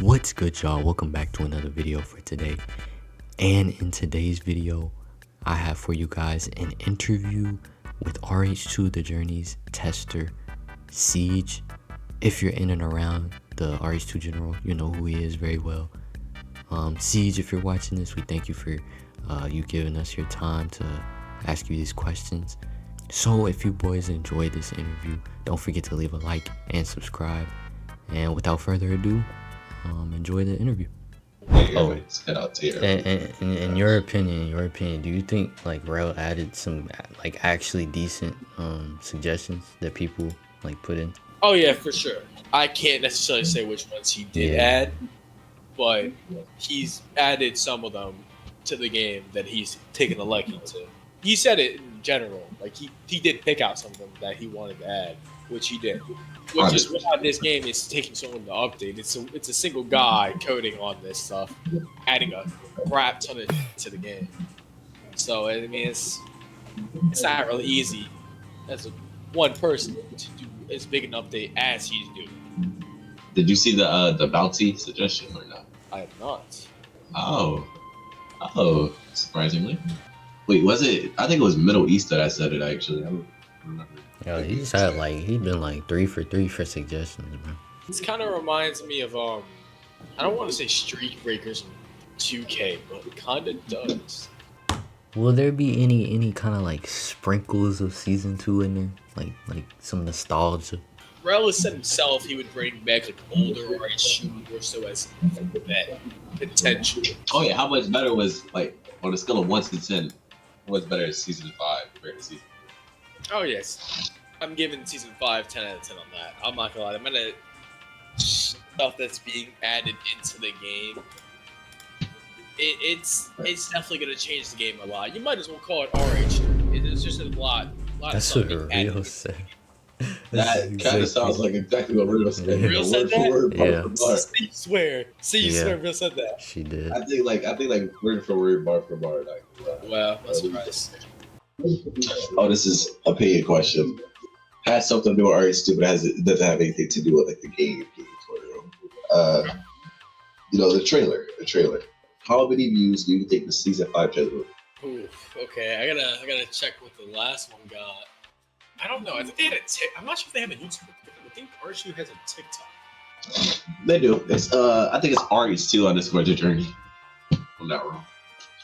What's good, y'all? Welcome back to another video for today. And in today's video, I have for you guys an interview with rh2 The Journey's tester, Siege. If you're in and around the rh2 general, you know who he is very well. Siege, if you're watching this, we thank you for you giving us your time to ask you these questions. So if you boys enjoyed this interview, don't forget to leave a like and subscribe. And without further ado, enjoy the interview. In your opinion, do you think like rh added some like actually decent suggestions that people like put in? Oh yeah, for sure. I can't necessarily say which ones he did add, but he's added some of them to the game that he's taken a liking to. He said it in general, like he did pick out some of them that he wanted to add, which he did. Which is why this game is taking so long to update. It's a single guy coding on this stuff, adding a crap ton of to the game. So I mean, it's not really easy as one person to do as big an update as he's doing. Did you see the bounty suggestion or not? I have not. Oh, surprisingly. Wait, was it? I think it was Middle East that I said it actually. I don't remember. Yo, he just had like he's been like 3 for 3 for suggestions, man. This kind of reminds me of I don't want to say Streak Breakers in 2K, but it kind of does. Will there be any kind of like sprinkles of season 2 in there, like some nostalgia? Relic said himself he would bring back like older rh2 more so as that potential. Oh yeah, how much better was like on a scale of 1 to 10? What's better is season 5 compared to season? Oh yes, I'm giving season 5 10 out of 10 on that. I'm not gonna lie, I'm gonna stuff that's being added into the game. It's definitely gonna change the game a lot. You might as well call it RH. It's just a lot That's of what stuff being Rio said. That kind of sounds like exactly what Rio said. Rio said that? Word, yeah. See, swear, Rio said that. She did. I think like word for word, bar for bar. Like, wow, that's surprising. Oh, this is opinion question. Has something to do with RH2, but it doesn't have anything to do with like the game tutorial. You know, the trailer. How many views do you think the season 5 trailer will? Oof, okay, I gotta check what the last one got. I don't know. I think they had I'm not sure if they have a YouTube. I think RH2 has a TikTok. They do. It's I think it's rh2 _ The Journey. I'm not wrong.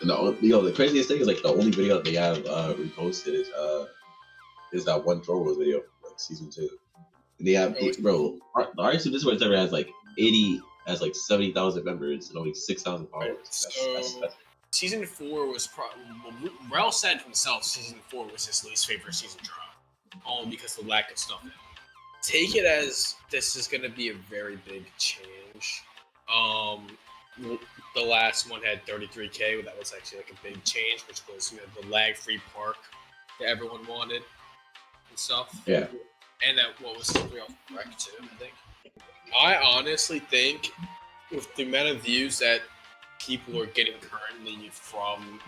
No, you know, the craziest thing is like the only video that they have reposted is that one Throw Wars video, like season 2. And they have the rh2 Discord server has like 70,000 members and only 6,000 followers. So season 4 was probably Rel said himself. Season 4 was his least favorite season drop, only because of the lack of stuff in it. Take it as this is gonna be a very big change. The last one had 33K. That was actually like a big change, which was the lag-free park that everyone wanted and stuff. Yeah. And that what was something off rec too, I think. I honestly think with the amount of views that people are getting currently from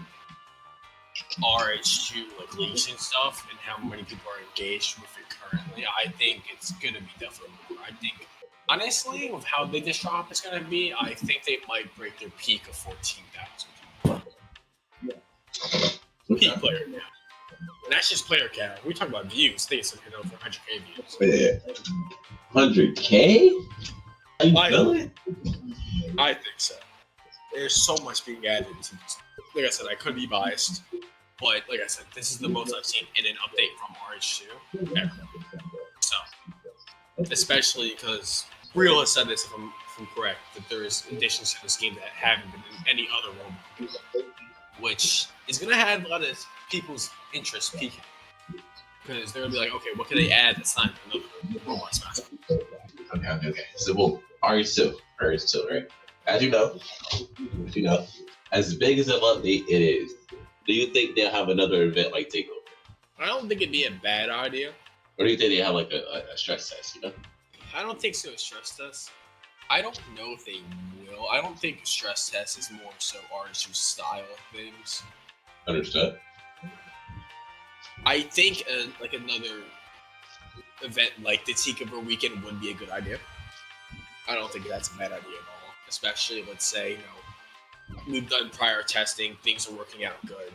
RH2 like leaks and stuff, and how many people are engaged with it currently, I think it's gonna be definitely more. I think honestly, with how big this drop is gonna be, I think they might break their peak of 14,000. Peak player count. And that's just player count. We talk about views. I think it's something over 100K views. Yeah. 100K? I think so. There's so much being added to this. Like I said, I could be biased, but like I said, this is the most I've seen in an update from RH2 ever. So, especially because Real has said this, if I'm correct, that there is additions to this game that haven't been in any other one, which is going to have a lot of people's interest peaking. Because they're going to be like, okay, what can they add that's not another Roblox Smash? Okay. So, well, RH2, right? As you know, as big as an update it is, do you think they'll have another event like Takeover? I don't think it'd be a bad idea. Or do you think they have like a stress test, you know? I don't think so, stress test. I don't know if they will. I don't think stress test is more so RH2 style of things. Understood. I think like another event like the Takeover weekend would be a good idea. I don't think that's a bad idea at all. especially let's say we've done prior testing, things are working out good.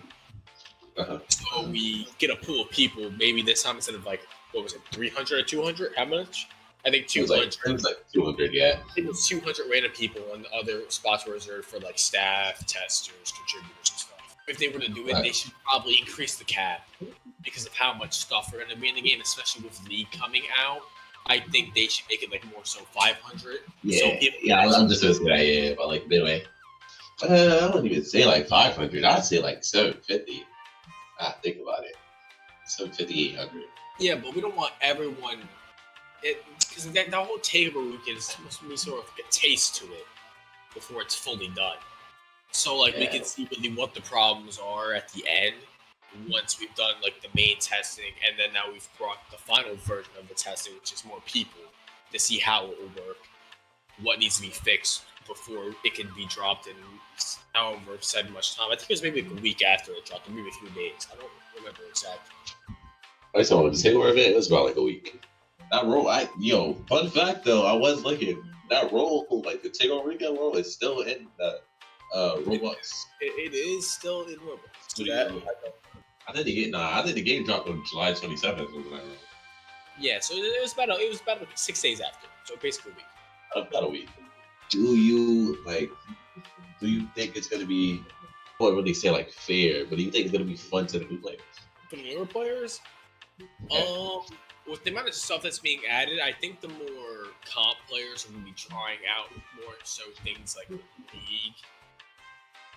So we get a pool of people. Maybe this time instead of like what was it, 300 or 200? How much? I think 200. It was like 200, yeah. I think it was 200 random people, and the other spots were reserved for like staff, testers, contributors, and stuff. If they were to do it, they should probably increase the cap because of how much stuff are going to be in the game, especially with League coming out. I think they should make it like more so 500. Yeah, so I'm just gonna say that, yeah, but like midway. I wouldn't even say like 500. I'd say like 750. I think about it. 750, 800. Yeah, but we don't want everyone. Because that whole takeover weekend is supposed to be sort of like a taste to it before it's fully done. So like we can see really what the problems are at the end once we've done like the main testing, and then now we've brought the final version of the testing, which is more people, to see how it will work, what needs to be fixed before it can be dropped in however said much time. I think it was maybe like a week after it dropped, or maybe a few days. I don't remember exactly. I saw the takeover event. It was about like a week. That role, fun fact though, I was looking. That role, like the takeover weekend role, is still in the Roblox. It is still in Roblox. So I think the game dropped on July 27th. Yeah, so it was about like 6 days after. So basically a week. About a week. Do you think it's gonna be? I wouldn't really say like fair, but do you think it's gonna be fun to the new players? For the newer players, with the amount of stuff that's being added, I think the more comp players are going to be trying out more so things like League.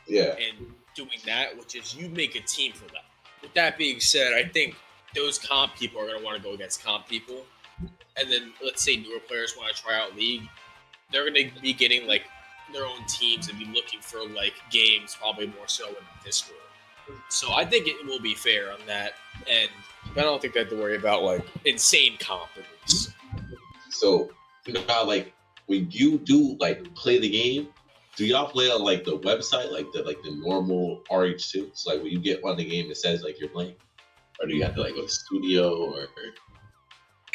Yeah. And doing that, which is you make a team for them. With that being said, I think those comp people are going to want to go against comp people. And then let's say newer players want to try out League. They're going to be getting like their own teams and be looking for like games probably more so in Discord. So I think it will be fair on that end. I don't think I have to worry about like insane comp at least. So like when you do like play the game, do y'all play on like the website, like the normal rh2? So like when you get on the game, it says like you're playing, or do you have to like go to studio or?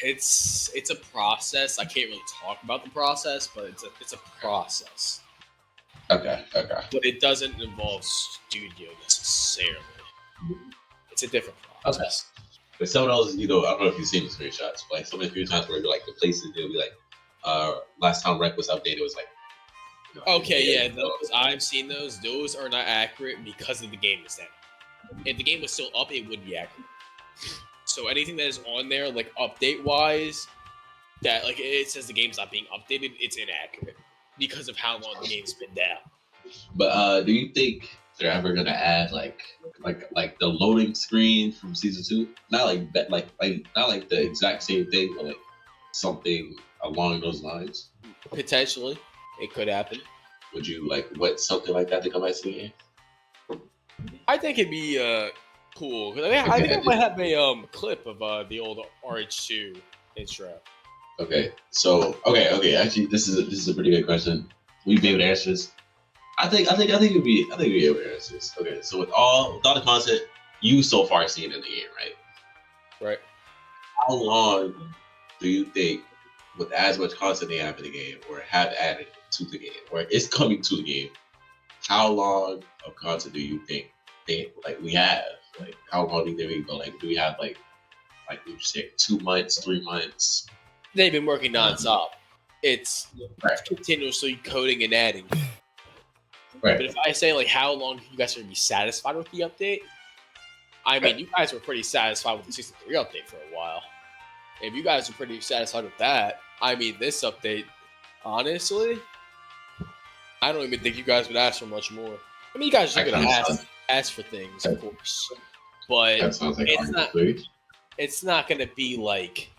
It's a process. I can't really talk about the process, but it's a process. Okay. But it doesn't involve studio necessarily. It's a different process. Okay. But some of those, I don't know if you've seen the screenshots, but like some of the screenshots where like the places, they'll be like, last time Rec was updated, it was like. Okay, those I've seen those. Those are not accurate because of the game is down. If the game was still up, it would be accurate. So anything that is on there, like update-wise, that like it says the game's not being updated, it's inaccurate because of how long the game's been down. But do you think they're ever gonna add like the loading screen from season 2? Not not like the exact same thing, but like something along those lines. Potentially, it could happen. Would you want something like that to come back to the game? I think it'd be cool. I think I might have a clip of the old rh2 intro. Okay. So okay. Actually, this is a pretty good question. Will you be able to answer this? I think you'll be able to answer this. Okay. So with all the content you so far seen in the game, right? Right. How long do you think, with as much content they have in the game, or have added to the game, or is coming to the game, how long of content do you think we have? Like, how long do you think we go? Like, do we have like you say 2 months, 3 months? They've been working nonstop. It's continuously coding and adding. Right. But if I say like how long you guys are gonna be satisfied with the update, I mean you guys were pretty satisfied with the season 3 update for a while. If you guys are pretty satisfied with that, I mean this update, honestly, I don't even think you guys would ask for much more. I mean you guys are gonna ask for things, of course. But it's not gonna be like,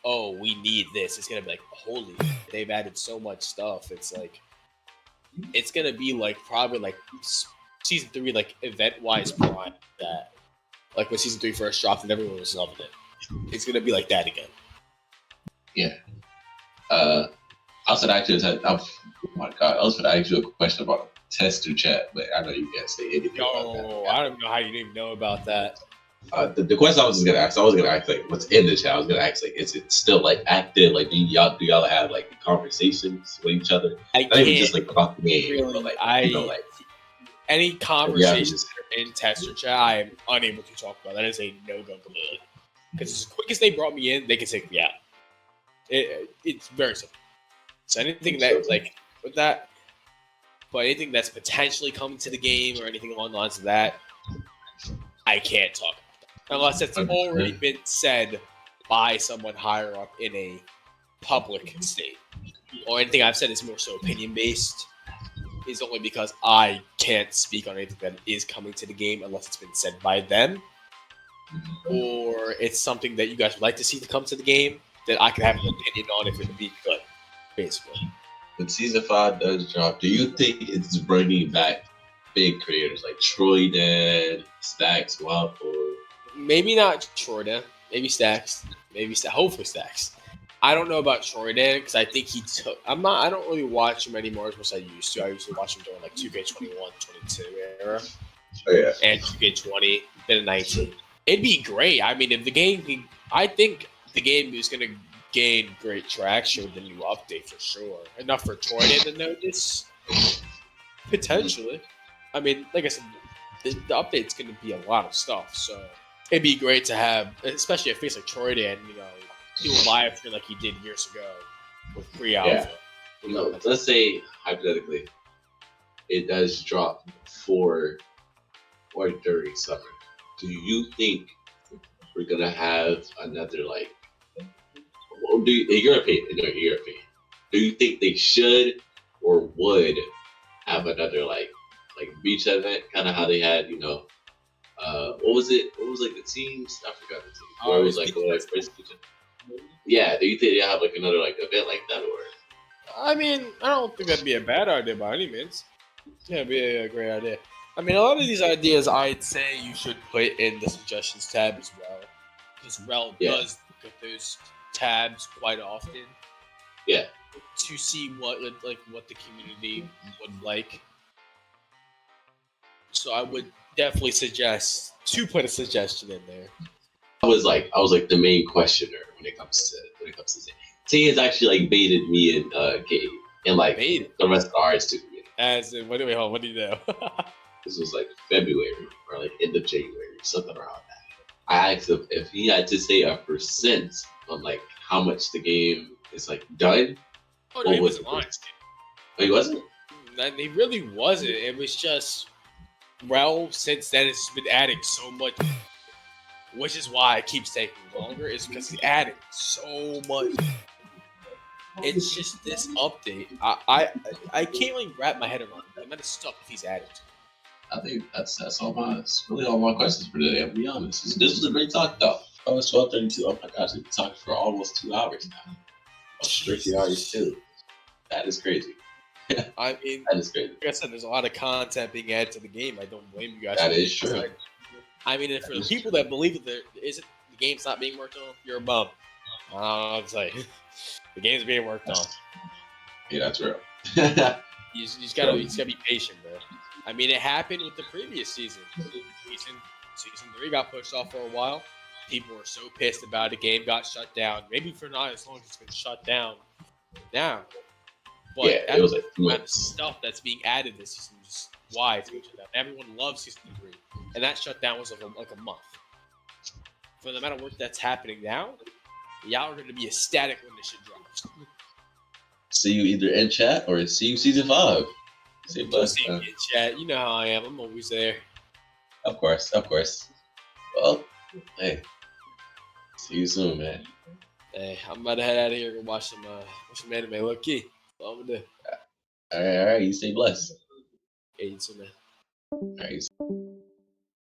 oh, we need this. It's gonna be like, holy, they've added so much stuff. It's like, it's gonna be like probably like season 3, like event wise prime that, like when season 3 first dropped and everyone was loving it. It's gonna be like that again. Yeah. I was gonna ask you. Oh my god! I was gonna ask you a question about tester chat, but I know you can't say anything about that. I don't know how you didn't even know about that. The question I was just gonna ask, I was gonna ask like, what's in the chat? I was gonna ask like, is it still like active? Like, do y'all have like conversations with each other? I Not even can't just like about the game, really. but like like Any yeah, conversations just that are in tester chat, I am unable to talk about. That is a no go completely. Because as quick as they brought me in, they can take me out. It's very simple. So anything that like with that, but anything that's potentially coming to the game or anything along the lines of that, I can't talk about that unless it's already been said by someone higher up in a public state. Or anything I've said is more so opinion based. Is only because I can't speak on anything that is coming to the game unless it's been said by them, or it's something that you guys would like to see to come to the game that I can have an opinion on if it would be good, basically. when season 5 does drop, do you think it's bringing back big creators like Troy Dan, Stacks, Wap, or Maybe not Troydan, maybe Stacks, hopefully Stacks. I don't know about Troydan because I think he took. I don't really watch him anymore as much as I used to. I used to watch him during like 2K21, 22 era. oh yeah, And 2K20, then 19. It'd be great. I mean, if the game, I think the game is going to gain great traction with the new update for sure. Enough for Troy to notice, potentially. I mean, like I said, the update's going to be a lot of stuff. So it'd be great to have, especially a face like Troy and do a live stream like he did years ago with pre-alpha. Yeah. Let's say hypothetically, it does drop for or during summer. Do you think we're gonna have another like? In your opinion, do you think they should or would have another like beach event, kind of how they had, what was it? What was like the teams? I forgot the team. Where it was like first beach event. Yeah, do you think they have like another like event like that, or? I mean, I don't think that'd be a bad idea by any means. Yeah, it'd be a great idea. I mean, a lot of these ideas I'd say you should put in the suggestions tab as well. Because Rel does look at those tabs quite often. Yeah. To see what the community would like. So I would definitely suggest to put a suggestion in there. I was like the main questioner when it comes to Zay. T has actually like baited me and Gabe and like the rest of the artists too. As in, what do you know? This was like February or like end of January, something around that. I asked him if he had to say a percent on like how much the game is like done. Oh no, he wasn't lying. Oh, he wasn't? He really wasn't. It was just since then it's been adding so much, which is why it keeps taking longer, is because he's adding so much. It's just this update. I can't really wrap my head around the amount of stuff he's added. I think that's really all my questions for today. I'll be honest. This was a great talk though. Oh, it's 12:32. Oh my gosh, we've been talking for almost 2 hours now. 30 hours too. That is crazy. I mean, that is crazy. Like I said, there's a lot of content being added to the game. I don't blame you guys. That is true. I mean, for the people that believe that the game's not being worked on, you're a bum. I'll say the game's being worked on. Yeah, that's real. you just gotta be patient, bro. I mean, it happened with the previous season. Season 3 got pushed off for a while. People were so pissed about it. Game got shut down. Maybe for not as long as it's been shut down now. But yeah, it was like the amount of stuff that's being added this season is why it's being shut down. Everyone loves season 3, and that shutdown was like a month. For the amount of work that's happening now, y'all are going to be ecstatic when this shit drops. See you either in chat or see you season 5. See you in chat. You know how I am. I'm always there. Of course. Well, hey, see you soon, man. Hey, I'm about to head out of here and watch some anime. Look key. That's all I'm gonna do. All right. You stay blessed. Hey, you too, man. All right.